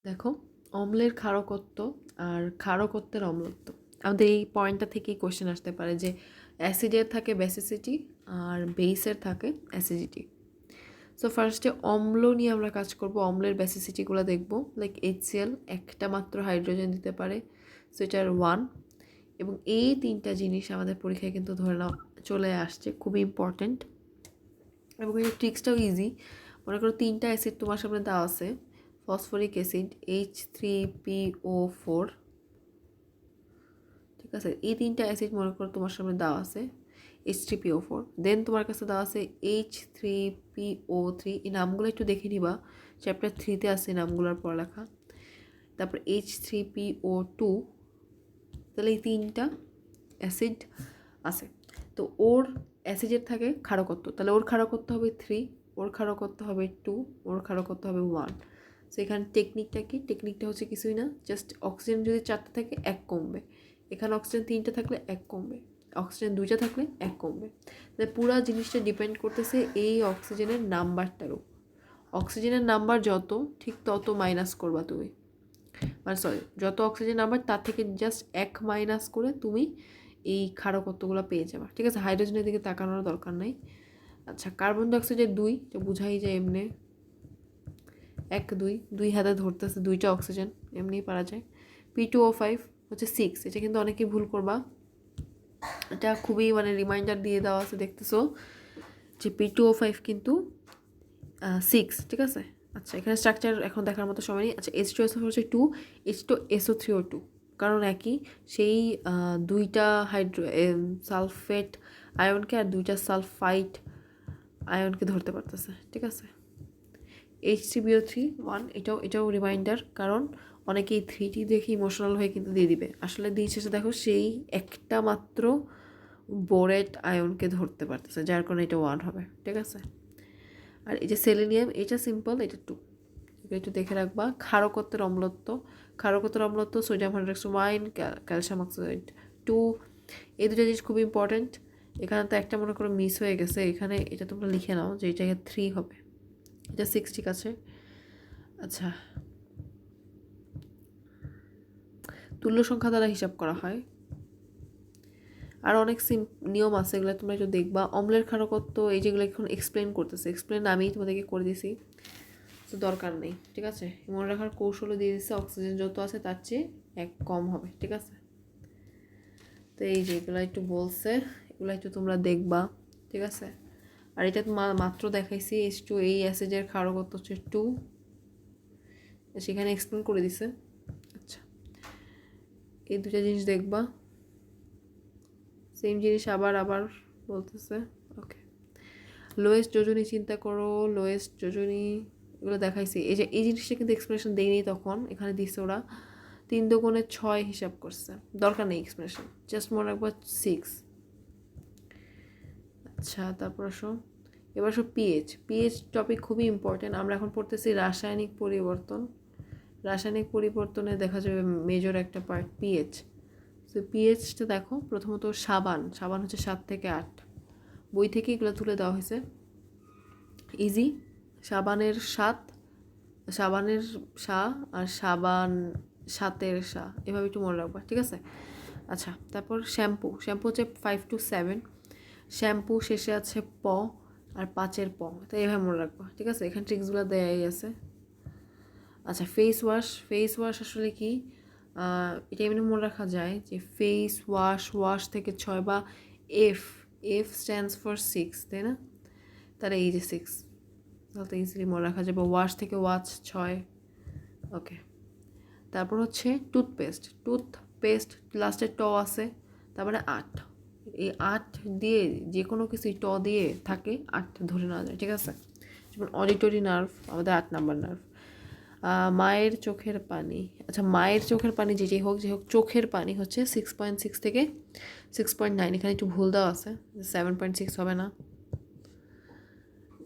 দেখো, অম্লের ক্ষারকত্ব আর ক্ষারকত্বের অম্লত্ব, আমাদের এই পয়েন্টটা থেকেই কোশ্চেন আসতে পারে যে অ্যাসিডের থাকে বেসিসিটি আর বেসের থাকে অ্যাসিডিটি। সো ফার্স্টে অম্ল নিয়ে আমরা কাজ করব। অম্লের বেসিসিটিগুলো দেখব। লাইক HCl একটা মাত্র হাইড্রোজেন দিতে পারে, সো এটার 1। এবং এই তিনটা জিনিস আমাদের পরীক্ষায় কিন্তু ধরে নাও চলে আসছে, খুবই ইম্পর্টেন্ট। এবং এই ট্রিক্সটাও ইজি। মনে করো তিনটা অ্যাসিড তোমার সামনে দেওয়া আছে, ফসফরিক অ্যাসিড H3PO4, ঠিক আছে? এই তিনটা অ্যাসিড মনে করো তোমার সামনে দেওয়া আছে H3PO4, দেন তোমার কাছে দেওয়া আছে H3PO3। এই নামগুলো একটু দেখে নিবা, চ্যাপ্টার 3-তে আছে নামগুলোর পড়ালেখা। তারপর H3PO2। তাহলে এই তিনটা অ্যাসিড আছে। তো ওর অ্যাসিডের থাকে ক্ষারকত্ব, তাহলে ওর ক্ষারকত্ব হবে 3, ওর ক্ষারকত্ব হবে 2, ওর ক্ষারকত্ব হবে 1। সো এখানে টেকনিকটা কি? টেকনিকটা হচ্ছে কিছুই না, জাস্ট অক্সিজেন যদি 4টা থাকে 1 কমবে, এখানে অক্সিজেন 3টা থাকলে 1 কমবে, অক্সিজেন 2টা থাকলে 1 কমবে। তাহলে পুরো জিনিসটা ডিপেন্ড করতেছে এই অক্সিজেনের নাম্বারটার উপর। অক্সিজেনের নাম্বার যত, ঠিক তত মাইনাস করবা তুমি, মানে সরি, যত অক্সিজেন নাম্বার তার থেকে জাস্ট 1 মাইনাস করে তুমি এই ক্ষারকত্বগুলো পেয়ে যাবা, ঠিক আছে? হাইড্রোজেনের দিকে তাকানোর দরকার নাই। আচ্ছা, কার্বন ডাইঅক্সাইডের 2, এটা বুঝাই যায় এমনি, 1 2, 2 হাতে ধরতেছে 2টা অক্সিজেন, এমনিই পারা যায়। P2O5 হচ্ছে 6, এটা কিন্তু অনেকেই ভুল করবা, এটা খুবই মানে রিমাইন্ডার দিয়ে দেওয়া আছে, দেখতেছো যে P2O5 কিন্তু 6, ঠিক আছে? আচ্ছা, এখানে স্ট্রাকচার এখন দেখার মতো সময় নেই। আচ্ছা, H2SO4 হচ্ছে 2, H2SO3ও 2, কারণ একই, সেই দুইটা সালফেট আয়নকে আর দুইটা সালফাইট আয়নকে ধরতে পারতেছে, ঠিক আছে? H3BO3 1, এটাও রিমাইন্ডার, কারণ অনেকে এই 3টি দেখে ইমোশনাল হয়ে কিন্তু দিয়ে দিবে, আসলে দিন শেষে দেখো সেই একটা মাত্র বোরেট আয়নকে ধরতে পারতেছে, যার কারণে এটা 1 হবে, ঠিক আছে? আর এই যে সেলেনিয়াম, এটা সিম্পল, এটা 2, একটু দেখে রাখবা। ক্ষারকত্বের অম্লত্ব, ক্ষারকত্বের অম্লত্ব সোডিয়াম হাইড্রোক্সাইড, ক্যালসিয়াম অক্সাইড 2, এই দুটো জিনিস খুব ইম্পর্টেন্ট। এখানে তো একটা মনে করো মিস হয়ে গেছে, এখানে এটা তোমরা লিখে নাও যে এটা 3 হবে, এটা 6, ঠিক আছে? আচ্ছা, তুল্য সংখ্যা দ্বারা হিসাব করা হয়। আর অনেক নিয়ম আছে, এগুলো তোমরা একটু দেখবা। অম্লের ক্ষারকত্ব, এই যেগুলো এখন এক্সপ্লেন করতেছে, এক্সপ্লেন আমি তোমাদেরকে করে দিছি, তো দরকার নেই, ঠিক আছে? মনে রাখার কৌশলও দিয়ে দিচ্ছে, অক্সিজেন যত আছে তার চেয়ে 1 কম হবে, ঠিক আছে? তো এই যে এগুলো একটু বলছে, এগুলো একটু তোমরা দেখবা, ঠিক আছে? আর এটা তো মাত্র দেখাইছি H2, এই অ্যাসিডের ক্ষারকত্ব হচ্ছে 2, সেখানে এক্সপ্লেন করে দিছে। আচ্ছা, এই দুটা জিনিস দেখবা, সেম জিনিস আবার বলতেছে। ওকে, লোয়েস্ট যোজনী চিন্তা করো, লোয়েস্ট যোজনী এগুলো দেখাইছি। এই যে এই জিনিসটা কিন্তু এক্সপ্লেনেশন দেয়নি তখন, এখানে দিচ্ছে ওরা 3 দুগুণে 6 হিসাব করছে, দরকার নেই এক্সপ্লেনেশন, জাস্ট মনে রাখবো 6। আচ্ছা, তারপর এবার পিএইচ টপিক খুবই ইম্পর্টেন্ট। আমরা এখন পড়তেছি রাসায়নিক পরিবর্তন। রাসায়নিক পরিবর্তনে দেখা যাবে মেজর একটা পার্ট পিএইচ। তো পিএইচটা দেখো, প্রথমত সাবান হচ্ছে 7 থেকে 8, বই থেকে এগুলো তুলে দেওয়া হয়েছে, ইজি। সাবানের সা আর সাবান 7-এর সা, এভাবে একটু মনে রাখবা, ঠিক আছে? আচ্ছা, তারপর শ্যাম্পু হচ্ছে 5 to 7, শ্যাম্পু শেষে আছে প আর 5-এর প, তো এভাবে মনে রাখবা, ঠিক আছে? এখানে ট্রিক্সগুলো দেয়াই আছে। আচ্ছা, ফেস ওয়াশ আসলে কি, এটা এমনি মনে রাখা যায় যে ফেস ওয়াশ থেকে 6, বা এফ স্ট্যান্ডস ফর 6, তাই না? তাহলে এই যে 6, তাহলে ইজিলি মনে রাখা যাবে। ওয়াশ থেকে 6। ওকে, তারপর হচ্ছে টুথপেস্ট লাস্টে ট আছে, তারপরে 8। এই 8 দিয়ে যে কোনো কিছুই ট দিয়ে থাকে 8 ধরে নেওয়া যায়, ঠিক আছে? যেমন অডিটরি নার্ভ আমাদের 8 নাম্বার নার্ভ। মায়ের চোখের পানি, আচ্ছা মায়ের চোখের পানি যেটাই হোক চোখের পানি হচ্ছে 6.6 থেকে 6.9, এখানে একটু ভুল দেওয়া আছে, 7.6 হবে না।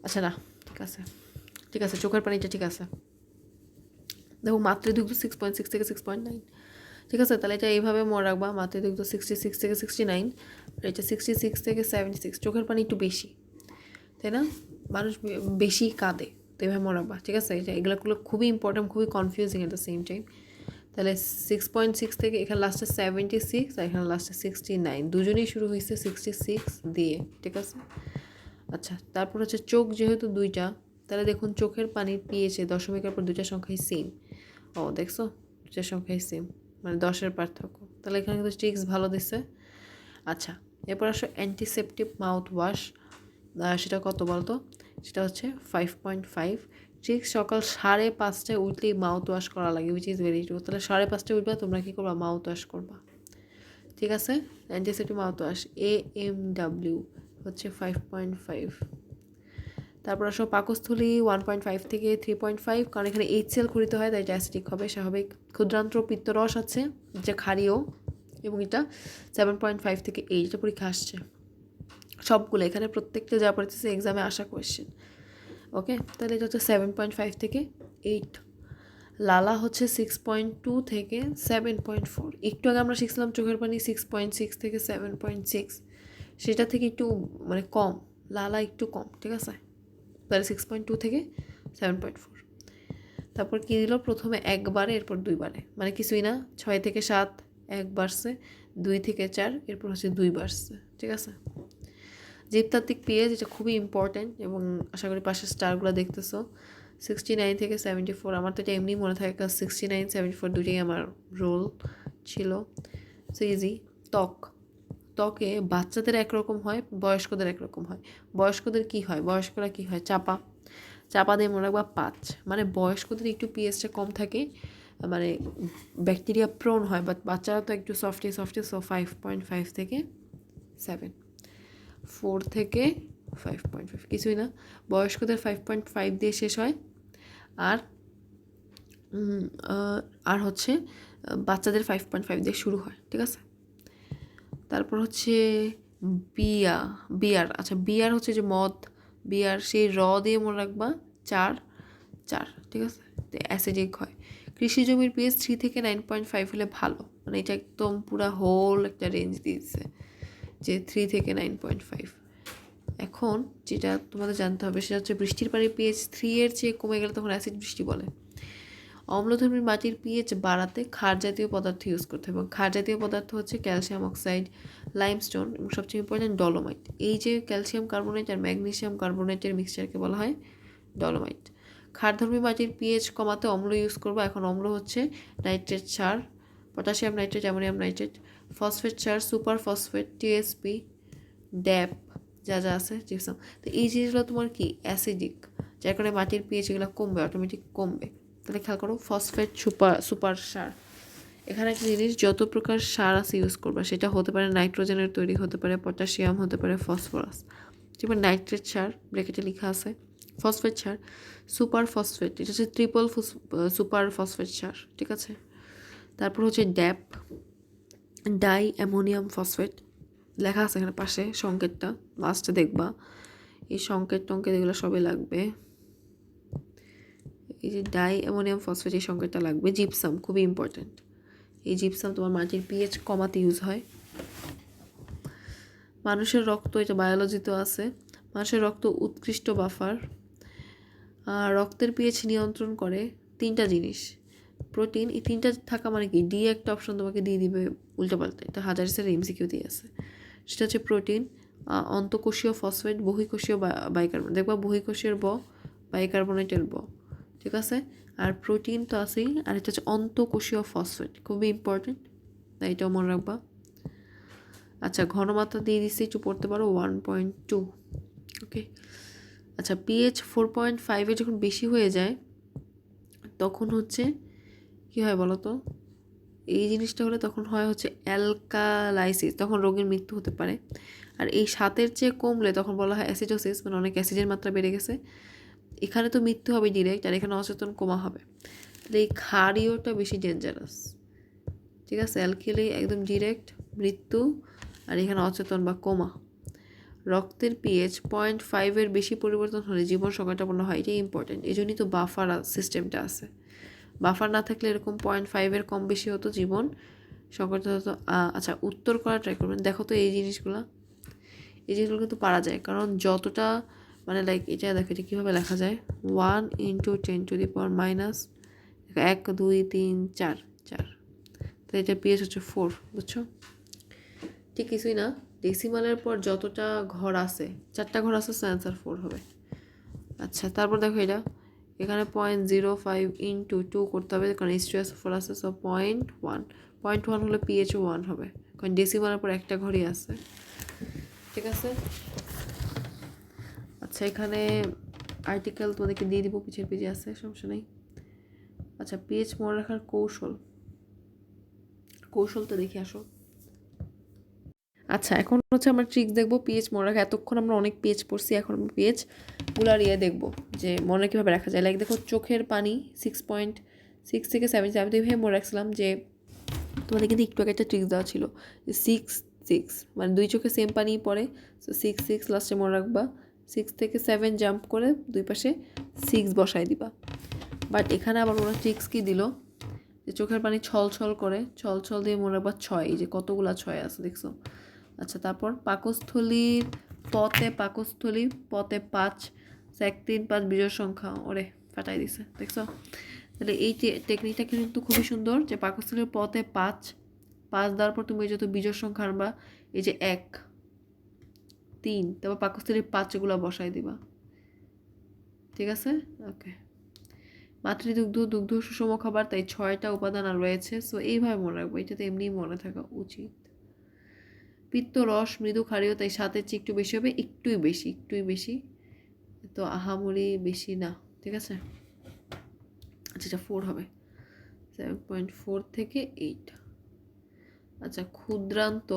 আচ্ছা না, ঠিক আছে, চোখের পানিটা ঠিক আছে। দেখো মাতৃদুগ্ধ 6.6 থেকে 6.9, ঠিক আছে? তাহলে এটা এইভাবে মনে রাখবা, মাতৃদুগ্ধ 66 থেকে 69, আর এটা 66 থেকে 76। চোখের পানি একটু বেশি, তাই না? মানুষ বেশি কাঁদে, তো এভাবে মনে রাখবা, ঠিক আছে? এগুলো খুবই ইম্পর্টেন্ট, খুবই confusing at the same time. তাহলে 6.6 থেকে এখানে লাস্টে 76 আর এখানে লাস্টে 69, দুজনেই শুরু হয়েছে 66 দিয়ে, ঠিক আছে? আচ্ছা, তারপর হচ্ছে চোখ যেহেতু দুইটা, তাহলে দেখুন চোখের পানির পিএইচে দশমিকের পর দুইটা সংখ্যাই সেম। দেখছো, দুইটা সংখ্যাই সেম, মানে 10-এর পার্থক্য। তাহলে এখানে কিন্তু ট্রিক্স ভালো দিচ্ছে। আচ্ছা, এরপর আসো অ্যান্টিসেপটিভ মাউথ ওয়াশ, সেটা কত বলতো? সেটা হচ্ছে 5.5। ঠিক সকাল 5:30টায় উঠলেই মাউথ ওয়াশ করা লাগে, উইচ ইজ ভেরি ট্রু। তাহলে 5:30টায় উঠবা, তোমরা কী করবা? মাউথ ওয়াশ করবা, ঠিক আছে? অ্যান্টিসেপটিভ মাউথ ওয়াশ AMW হচ্ছে 5.5। তারপর আসো পাকস্থলী 1.5 থেকে 3.5, কারণ এখানে HCl খরিত হয়, তাই এটা অ্যাসিডিক হবে স্বাভাবিক। ক্ষুদ্রান্ত্র পিত্তরস আছে, যে ক্ষারীয়, এবং এটা 7.5 থেকে 8, এটা পরীক্ষা আসছে সবগুলো, এখানে প্রত্যেকটা যা পড়েছে এক্সামে আসা কোয়েশ্চেন। ওকে, তাহলে এটা হচ্ছে 7.5 থেকে 8। লালা হচ্ছে 6.2 থেকে 7.4। একটু আগে আমরা শিখছিলাম চোখের পানি 6.6 থেকে 7.6, সেটা থেকে একটু মানে কম, লালা একটু কম, ঠিক আছে? তাহলে 6.2 থেকে 7.4। তারপর কী দিল? প্রথমে একবারে, এরপর দুইবারে, মানে কিছুই না। 6 থেকে 7 1 বাড়ছে, 2 থেকে 4, এরপর হচ্ছে 2 বাড়ছে, ঠিক আছে? জীবতাত্ত্বিক পিএইচ, এটা খুবই ইম্পর্ট্যান্ট, এবং আশা করি পাশের স্টারগুলো দেখতেছো। 69 থেকে 74, আমার তো এটা এমনি মনে থাকে, কারণ 69 74 দুটোই আমার রোল ছিল। So easy. ত্বকে বাচ্চাদের একরকম হয়, বয়স্কদের একরকম হয়। বয়স্কদের কি হয়? বয়স্করা কি হয়? চাপা দিয়ে মনে রাখবা 5, মানে বয়স্কদের একটু পিএইচটা কম থাকে, মানে ব্যাকটেরিয়া প্রোন হয়, বাট বাচ্চারা তো একটু সফটি। সো 5.5 থেকে 7, 4 থেকে 5.5, কিছুই না। বয়স্কদের 5.5 দিয়ে শেষ হয়, আর আর হচ্ছে বাচ্চাদের 5.5 দিয়ে শুরু হয়, ঠিক আছে? তারপর হচ্ছে বিয়ার। আচ্ছা, বিয়ার হচ্ছে যে মদ, বিয়ার, সেই দিয়ে মনে রাখবা 4, ঠিক আছে? অ্যাসিডিক হয়। কৃষি জমির পিএইচ 3 থেকে 9.5 হলে ভালো, মানে এটা একদম পুরা হোল একটা রেঞ্জ দিয়েছে, যে 3 থেকে 9.5। এখন যেটা তোমাদের জানতে হবে সেটা হচ্ছে বৃষ্টির পানির পিএইচ 3 এর চেয়ে কমে গেলে তখন অ্যাসিড বৃষ্টি বলে। অম্লধর্মী মাটির পিএইচ বাড়াতে ক্ষার জাতীয় পদার্থ ইউজ করতে হবে, এবং ক্ষার জাতীয় পদার্থ হচ্ছে ক্যালসিয়াম অক্সাইড, লাইমস্টোন, এবং সবচেয়ে ইম্পর্টেন্ট ডলোমাইট। এই যে ক্যালসিয়াম কার্বনেট আর ম্যাগনেসিয়াম কার্বনেটের মিক্সচারকে বলা হয় ডলোমাইট। ক্ষারধর্মী মাটির পিএইচ কমাতে অম্ল ইউজ করবো। এখন অম্ল হচ্ছে নাইট্রেট সার, potassium nitrate, ammonium nitrate, phosphate সার, সুপার ফসফেট, টিএসপি, ড্যাপ, যা আছে জিপসাম। তো এই জিনিসগুলো তোমার কি অ্যাসিডিক, যার কারণে মাটির পিএইচ এগুলো কমবে, অটোমেটিক কমবে। তাহলে খেয়াল করো, ফসফেট, সুপার সার। এখানে একটা জিনিস, যত প্রকার সার আছে ইউজ করবা, সেটা হতে পারে নাইট্রোজেনের তৈরি, হতে পারে পটাশিয়াম, হতে পারে ফসফরাস। যেমন নাইট্রেট সার ব্র্যাকেটে লেখা আছে, ফসফেট সার, সুপার ফসফেট, এটা হচ্ছে ট্রিপল সুপার ফসফেট সার, ঠিক আছে? তারপর হচ্ছে ড্যাপ, ডাই অ্যামোনিয়াম ফসফেট, লেখা আছে এখানে পাশে সংকেতটা, লাস্টে দেখবা। এই সংকেত এগুলো সবই লাগবে। এই যে ডাই অ্যামোনিয়াম ফসফেট, এই সংকেতটা লাগবে। জিপসাম খুবই ইম্পর্ট্যান্ট, এই জিপসাম তোমার মাটির পিএইচ কমাতে ইউজ হয়। মানুষের রক্ত, এটা বায়োলজিতেও আছে, মানুষের রক্ত উৎকৃষ্ট বাফার। রক্তের পিএইচ নিয়ন্ত্রণ করে 3টা জিনিস, প্রোটিন, এই 3টা থাকা মানে কি, ডি একটা অপশন তোমাকে দিয়ে দিবে উল্টোপাল্টা, এটা হাজারিসের এমসিকিউ দিয়ে আছে। সেটা হচ্ছে প্রোটিন, অন্তঃকোষীয় ফসফেট, বহিঃকোষীয় বাইকার্বনেট, দেখবা বহিঃকোষীয় বাইকার্বনেটের ঠিক আছে? আর প্রোটিন তো আছেই, আর এটা হচ্ছে অন্তঃকোষীয় ফসফেট, খুবই ইম্পর্টেন্ট, তাই এটাও মনে রাখবা। আচ্ছা, ঘনমাত্রা দিয়ে দিচ্ছি, একটু পড়তে পারো 1.2। ওকে, আচ্ছা, পিএইচ 4.5 যখন বেশি হয়ে যায় তখন হচ্ছে কি হয় বলো তো? এই জিনিসটা হলে তখন হয় হচ্ছে অ্যালকালাইসিস, তখন রোগীর মৃত্যু হতে পারে। আর এই 7-এর চেয়ে কমলে তখন বলা হয় অ্যাসিডোসিস, মানে অনেক অ্যাসিডের মাত্রা বেড়ে গেছে। এখানে তো মৃত্যু হবে ডিরেক্ট, আর এখানে অচেতন কোমা হবে। তাহলে এই ক্ষারীয়টা বেশি ডেঞ্জারাস, ঠিক আছে? অ্যালকিলি একদম ডিরেক্ট মৃত্যু, আর এখানে অচেতন বা কোমা। রক্তের পিএইচ 0.5 বেশি পরিবর্তন হলে জীবন সংকটাপন্ন হয়, এটাই ইম্পর্টেন্ট। এই জন্যই তো বাফার সিস্টেমটা আছে, বাফার না থাকলে এরকম 0.5 কম বেশি হতো, জীবন সংকট হতো। আচ্ছা, উত্তর করা ট্রাই করবেন। দেখো তো এই জিনিসগুলো কিন্তু পারা যায়, কারণ যতটা মানে লাইক এটা দেখো এটা কীভাবে লেখা যায় 1 × 10⁻⁻, 1 2 3 4 4, তো এটা পিএইচ হচ্ছে 4, বুঝছো? ঠিক কিছুই না, ডেসিমালের পর যতটা ঘর আছে 4টা ঘর আছে, অ্যান্সার 4 হবে। আচ্ছা তারপর দেখো এটা এখানে 0.05 × 2 করতে হবে, কারণ H2SO4 আছে, সো 0.1, 0.1 হলে পিএইচও 1 হবে, কারণ ডেসিমালের পর একটা ঘরই আছে। ঠিক আছে। আচ্ছা এখানে আর্টিকেল তোমাদেরকে দিয়ে দিব, পিছের পেজে আছে, সমস্যা নেই। আচ্ছা পিএইচ মনে রাখার কৌশলটা দেখে আসো। আচ্ছা এখন হচ্ছে আমরা ট্রিক্স দেখবো পিএইচ মনে রাখা। এতক্ষণ আমরা অনেক পিএইচ পড়ছি, এখন আমরা পিএইচ গুলার দেখবো যে মনে কীভাবে রাখা যায়। লাইক দেখো চোখের পানি 6.6 থেকে 7, আমি তো এইভাবে মনে রাখছিলাম যে তোমাদের কিন্তু একটু আগে একটা ট্রিক্স দেওয়া ছিল যে 6 মানে 2 চোখে সেম পানি পড়ে, সো 6 লাস্টে মনে রাখবা, 6 থেকে 7 জাম্প করে 2 পাশে 6 বসায় দিবা। বাট এখানে আবার ওরা ট্রিক্স কি দিল যে চোখের পানি ছল করে ছল দিয়ে মনে রাখবা 6, এই যে কতগুলা 6 আছে দেখছো। আচ্ছা তারপর পাকস্থলীর পতে 5, 1 3 5 বিজোড় সংখ্যা, ওরে ফাটাই দিছে দেখছো। তাহলে এই টেকনিকটা কিন্তু খুবই সুন্দর, যে পাকস্থলীর পতে 5 দেওয়ার পর তুমি যত বিজোড় সংখ্যা আনবা, এই যে 1 3, তারপর পাকস্থলীর 5 এগুলো বসাই দিবা। ঠিক আছে, ওকে। দুগ্ধ সুষম খাবার, তাই 6টা উপাদান আর রয়েছে, সো এইভাবে মনে রাখবো, এটা তো এমনিই মনে থাকা উচিত। পিত্ত রস মৃদু ক্ষারীয়, তাই 7-এর চেয়ে একটু বেশি হবে, একটুই বেশি, তো আহামরি বেশি না। ঠিক আছে, আচ্ছা এটা 4 হবে, 7.4 থেকে 8। আচ্ছা ক্ষুদ্রান্ত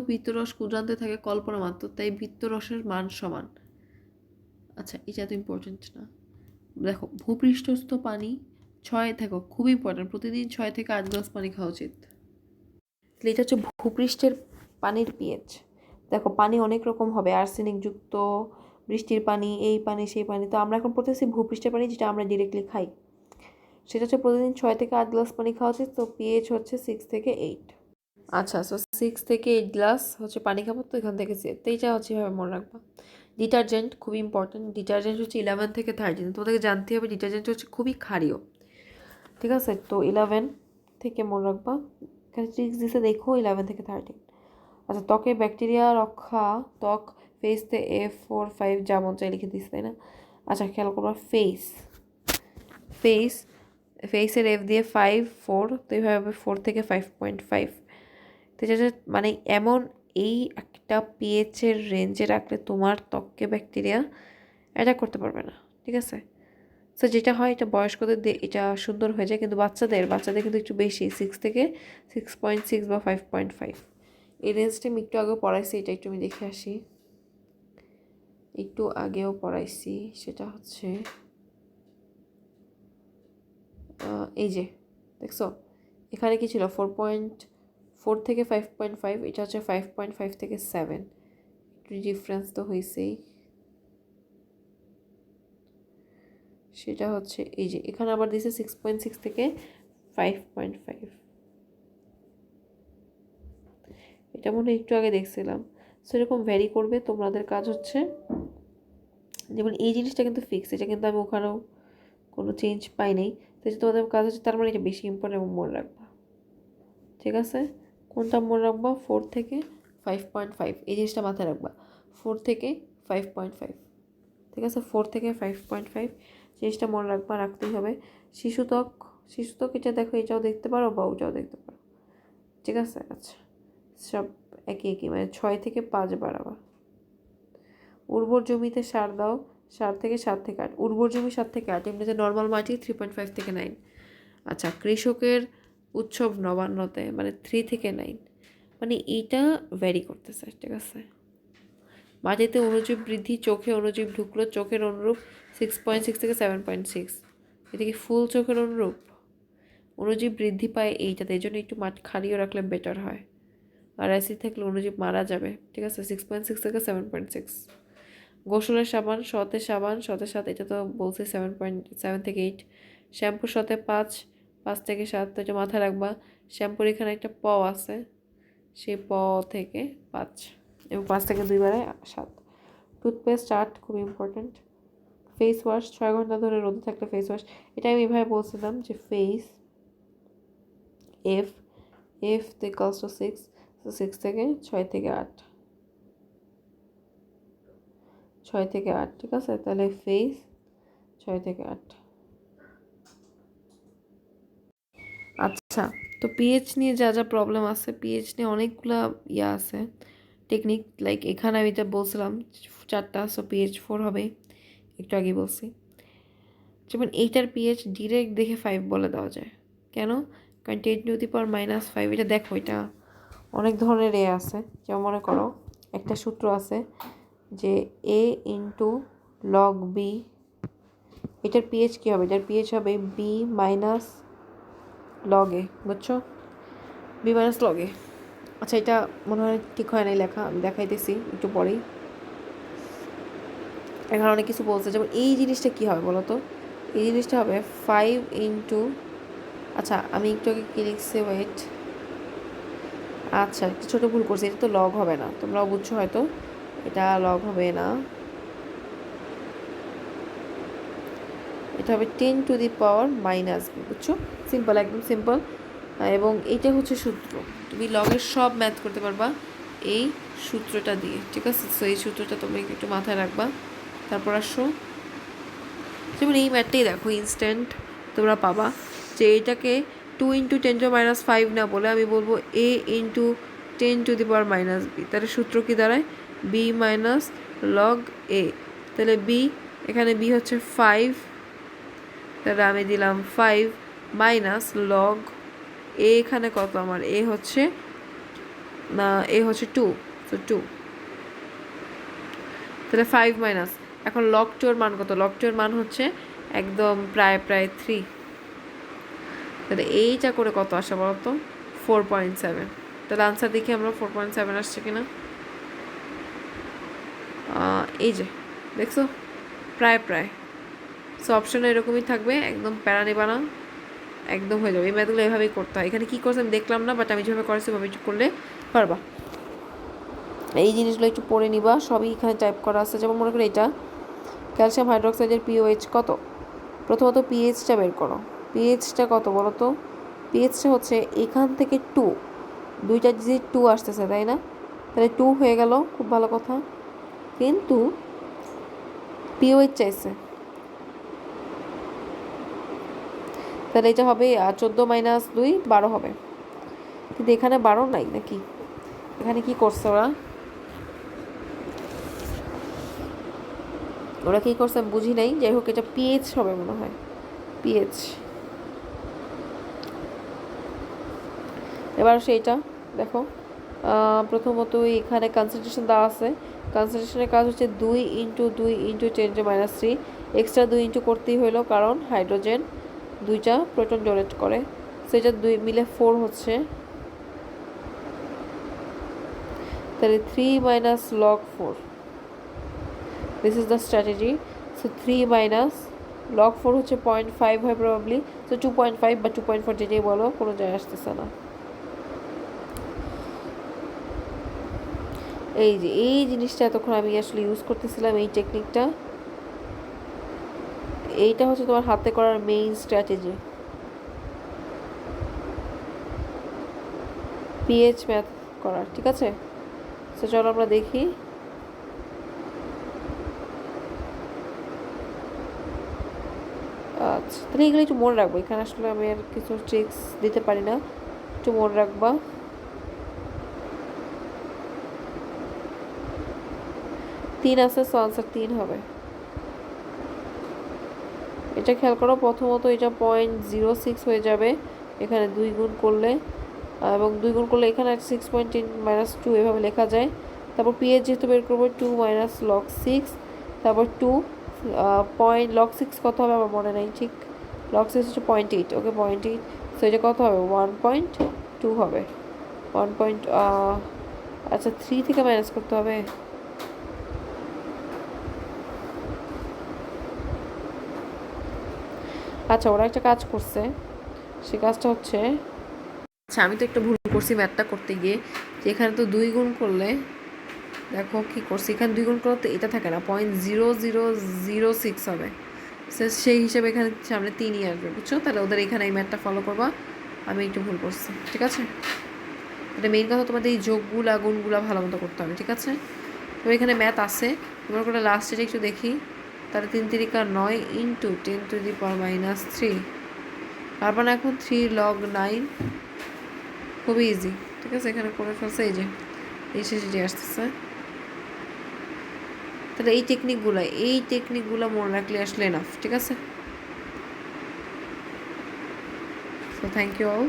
পিত্তরস ক্ষুদ্রান্তে থাকে কল্পনা মাত্র, তাই পিত্তরসের মান সমান। আচ্ছা এটা তো ইম্পর্টেন্ট না। দেখো ভূপৃষ্ঠস্থ পানি 6 থাকো, খুবই ইম্পর্টেন্ট, প্রতিদিন 6 থেকে 8 গ্লাস পানি খাওয়া উচিত। এটা হচ্ছে ভূপৃষ্ঠের পানির পিএইচ। দেখো পানি অনেক রকম হবে, আর্সেনিক যুক্ত, বৃষ্টির পানি, এই পানি সেই পানি, তো আমরা এখন পড়তেছি ভূপৃষ্ঠের পানি, যেটা আমরা ডিরেক্টলি খাই, সেটা হচ্ছে প্রতিদিন 6 থেকে 8 গ্লাস পানি খাওয়া উচিত, তো পিএইচ হচ্ছে 6 থেকে 8। আচ্ছা সো 6 থেকে 8 গ্লাস হচ্ছে পানি খাবো, তো এখান থেকে তো এইটা হচ্ছে এভাবে মনে রাখবা। ডিটারজেন্ট খুবই ইম্পর্টেন্ট, ডিটারজেন্ট হচ্ছে 11 থেকে 13, তোমাদেরকে জানতে হবে ডিটারজেন্ট হচ্ছে খুবই ক্ষারীয়। ঠিক আছে, তো 11 থেকে মনে রাখবা, এখানে ট্রিক্স দিছে দেখো 11 থেকে 13। আচ্ছা ত্বকে ব্যাকটেরিয়া রক্ষা, ত্বক ফেসতে F4 5 যা মন চাই লিখে দিস, তাই না? আচ্ছা খেয়াল করবা ফেসের F দিয়ে 5 4, তো এইভাবে 4 থেকে 5.5, তো যেটা মানে এমন এই একটা পিএইচের রেঞ্জে রাখলে তোমার ত্বককে ব্যাকটেরিয়া অ্যাটাক করতে পারবে না। ঠিক আছে, সো যেটা হয় এটা বয়স্কদের এটা সুন্দর হয়ে যায়, কিন্তু বাচ্চাদের কিন্তু একটু বেশি, 6 থেকে 6.6 বা 5.5, এই রেঞ্জটা আমি একটু আগেও পড়াইছি, এটা একটু আমি দেখে আসি। একটু আগেও পড়াইছি, সেটা হচ্ছে এই যে দেখছো এখানে কি ছিল 4.4 থেকে 5.5, এটা হচ্ছে 5.5 থেকে 7, একটু ডিফারেন্স তো হয়েছেই। সেটা হচ্ছে এই যে এখানে আবার দিয়েছে 6.6 থেকে 5.5, এটা মনে একটু আগে দেখছিলাম। সেরকম ভ্যারি করবে, তোমাদের কাজ হচ্ছে যেমন এই জিনিসটা কিন্তু ফিক্স, এটা কিন্তু আমি ওখানেও কোনো চেঞ্জ পাই নাই, তো তোমাদের কাজ হচ্ছে তার মানে এটা বেশি ইম্পর্টেন্ট এবং মনে রাখবা। ঠিক আছে, কোনটা মনে রাখবা? 4 থেকে 5.5, এই জিনিসটা মাথায় রাখবা, 4 থেকে 5.5। ঠিক আছে, 4 থেকে 5.5 জিনিসটা মনে রাখবা, রাখতেই হবে। শিশুত্বক এটা দেখো, এটাও দেখতে পারো বা ওটাও দেখতে পারো। ঠিক আছে, আচ্ছা সব একই মানে 6 থেকে 5 বাড়াবা। উর্বর জমিতে সার দাও, 7 থেকে 8, উর্বর জমি 7 থেকে 8, এমনিতে নর্মাল মাটি 3.5 থেকে 9। আচ্ছা কৃষকের উৎসব নবান্নতে মানে 3 থেকে 9, মানে এইটা ভ্যারি করতেছে। ঠিক আছে, মাটিতে অণুজীব বৃদ্ধি, চোখে অণুজীব ঢুকলো, চোখের অনুরূপ 6.6 থেকে 7.6, এটা কি ফুল চোখের অনুরূপ? অণুজীব বৃদ্ধি পায় এইটাতে, এই জন্য একটু মাটি খালিও রাখলে বেটার হয়, আর অ্যাসিড থাকলে অণুজীব মারা যাবে। ঠিক আছে, 6.6 থেকে 7.6। গোসলের সাবান, সতে 7, এটা তো বলছি 7.7 থেকে 8। শ্যাম্পুর সতে 5 থেকে 7, তো এটা মাথায় রাখবা। শ্যাম্পুর এখানে একটা প আছে, সেই প থেকে 5। এবং 5 থেকে 2 বাড়ায় 7। টুথপেস্ট 8, খুব ইম্পর্টেন্ট। ফেস ওয়াশ 6 ঘন্টা ধরে রোদে থাকলে ফেস ওয়াশ, এটা আমি এভাবে বলছিলাম যে face F F equals to 6, তো 6 থেকে 6 থেকে 8, 6 থেকে 8, ঠিক আছে? তাহলে ফেস 6 থেকে 8। আচ্ছা, তো পিএইচ নিয়ে যা যা প্রবলেম আছে, পিএইচ নিয়ে অনেকগুলা ইয়া আছে টেকনিক, লাইক এখানে আমি যা বলছিলাম 4টা, সো পিএইচ 4 হবে, একটু আগে বলছি। যেমন এইটার পিএইচ ডিরেক্ট দেখে 5 বলে দেওয়া যায়। কেন? কারণ 10⁻⁻5, এটা দেখো, এটা অনেক ধরনের আছে। যেমন মনে করো একটা সূত্র আছে যে a ইন্টু লগ বি, এটার পিএইচ কী হবে? এটার পিএইচ হবে বি মাইনাস লগ এ, বুঝছো? বি মাইনাস লগ এ। আচ্ছা, এটা মনে হয় ঠিক হয় নাই লেখা, আমি দেখাইতেছি একটু পরেই। এখানে অনেক কিছু বলছে, যেমন এই জিনিসটা কী হবে বলো তো? এই জিনিসটা হবে 5 ইন্টু, আচ্ছা আমি একটু আগে কি লিখছি, ওয়েট, আচ্ছা একটু ছোটো ভুল করছি, এটা তো লগ হবে না, তোমরাও বুঝছো হয়তো, এটা লগ হবে না, এটা হবে 10⁻⁻b, বুঝছো? সিম্পল, একদম সিম্পল। এবং এইটা হচ্ছে সূত্র, তুমি লগের সব ম্যাথ করতে পারবা এই সূত্রটা দিয়ে, ঠিক আছে? সো এই সূত্রটা তুমি একটু মাথায় রাখবা। তারপর আসো, যেমন এই ম্যাথটাই দেখো, ইনস্ট্যান্ট তোমরা পাবা যে এটাকে 2 ইন্টু 10⁻5 না বলে আমি বলবো a ইন্টু 10⁻⁻b, তাহলে সূত্র কি দাঁড়ায়? b মাইনাস লগ a, তাহলে b, এখানে b হচ্ছে 5, তাহলে আমি দিলাম 5 মাইনাস লগ a, এখানে কত আমার? a হচ্ছে না, a হচ্ছে 2, তো 2, তাহলে 5 মাইনাস, এখন লগ 2 এর মান কত? লগ 2 এর মান হচ্ছে একদম প্রায় 3, তাহলে এইটা করে কত আসে বলো তো? 4.7। তাহলে আনসার দেখি আমরা 4.7 আসছে কিনা। এই যে দেখছো, প্রায়। সো অপশনে এরকমই থাকবে, একদম প্যারা নেবা না, একদম হয়ে যাবে। এই ম্যাথগুলো এভাবেই করতে হয়। এখানে কী করছে আমি দেখলাম না, বাট আমি যেভাবে করেছি ওভাবে একটু করলে পারবা। এই জিনিসগুলো একটু পড়ে নিবা, সবই এখানে টাইপ করা আছে। যেমন মনে করো এটা ক্যালসিয়াম হাইড্রোক্সাইডের পিওএইচ কত? প্রথমত পিএইচটা বের করো। পিএইচটা কত বলো তো? পিএইচটা হচ্ছে এখান থেকে 2, দুইটা ডিজিট 2 আসতেছে, তাই না? তাহলে 2 হয়ে গেল, খুব ভালো কথা। কিন্তু পিওএইচ চাইছে, তাহলে এটা হবে 14 মাইনাস 2 12 হবে, কিন্তু এখানে 12 নাই নাকি? এখানে কি করছে ওরা কী করছে আমি বুঝি নাই। যাই হোক, এটা পিএইচ হবে মনে হয়, পিএইচ। এবার সেইটা দেখো, প্রথমত এখানে কনসেন্ট্রেশন দেওয়া আছে। কনসেন্ট্রেশনের কাজ হচ্ছে 2 ইন্টু 2 ইন্টু 10⁻³ এক্সট্রা 2 ইন্টু করতেই হলো, কারণ হাইড্রোজেন 2টা প্রোটন ডোনেট করে, সেটা 2 মিলে 4 হচ্ছে, তাহলে 3 minus log 4, this is the strategy. So 3 minus log 4 হচ্ছে 0.5 হয় প্রবাবলি, সো 2.5 বা 2.4 যেটাই বলো, কোনো যায় আসতেছে না। এই যে এই জিনিসটা এতক্ষণ আমি আসলে ইউজ করতেছিলাম, এই টেকনিকটা, এইটা হচ্ছে তোমার হাতে করার মেইন স্ট্র্যাটেজি, পিএইচ ম্যাথ করার, ঠিক আছে? তো চলো আমরা দেখি। আচ্ছা, তাহলে এগুলো একটু মনে রাখবো, এখানে আসলে আমি আর কিছু ট্রিক্স দিতে পারি না, একটু মনে রাখবা। 3 আছে, সো আনসার 3 হবে। এটা খেয়াল করো, প্রথমত এটা 0.06 হয়ে যাবে এখানে 2 গুণ করলে, এবং 2 গুণ করলে এখানে 6.10 - 2 এভাবে লেখা যায়। তারপর পিএইচ যেহেতু বের করবো 2 মাইনাস লগ 6, তারপর 2 পয়েন্ট লগ 6 কত হবে আমার মনে নাই ঠিক, লগ 6 হচ্ছে 0.8, ওকে 0.8, সো এটা কত হবে? 1.2 হবে। 1. আচ্ছা 3 থেকে মাইনাস করতে হবে। আচ্ছা, ওরা একটা কাজ করছে, সে কাজটা হচ্ছে, আচ্ছা আমি তো একটা ভুল করছি ম্যাথটা করতে গিয়ে, যে এখানে তো 2 গুণ করলে দেখো কী করছি, এখানে 2 গুণ করতে এটা থাকে না, 0.0006 হবে, সেই হিসেবে এখানে সামনে 3ই আসবে, বুঝছো? তাহলে ওদের এখানে এই ম্যাথটা ফলো করবা, আমি একটু ভুল করছি, ঠিক আছে? এটা মেইন কথা, তোমাদের এই যোগগুলা গুণগুলা ভালো মতো করতে হবে, ঠিক আছে? তো এখানে ম্যাথ আছে, তোমার করে লাস্টের একটু দেখি, তাহলে 3 তিরিকা 9 ইন্টু 10⁻³ তারপর এখন 3 log 9, খুবই ইজি, ঠিক আছে? এখানে করে ফেলছে, এই যে এই শেষে আসতেছে। তাহলে এই টেকনিকগুলো মনে রাখলে আসলে এনাফ, ঠিক আছে? So thank you all.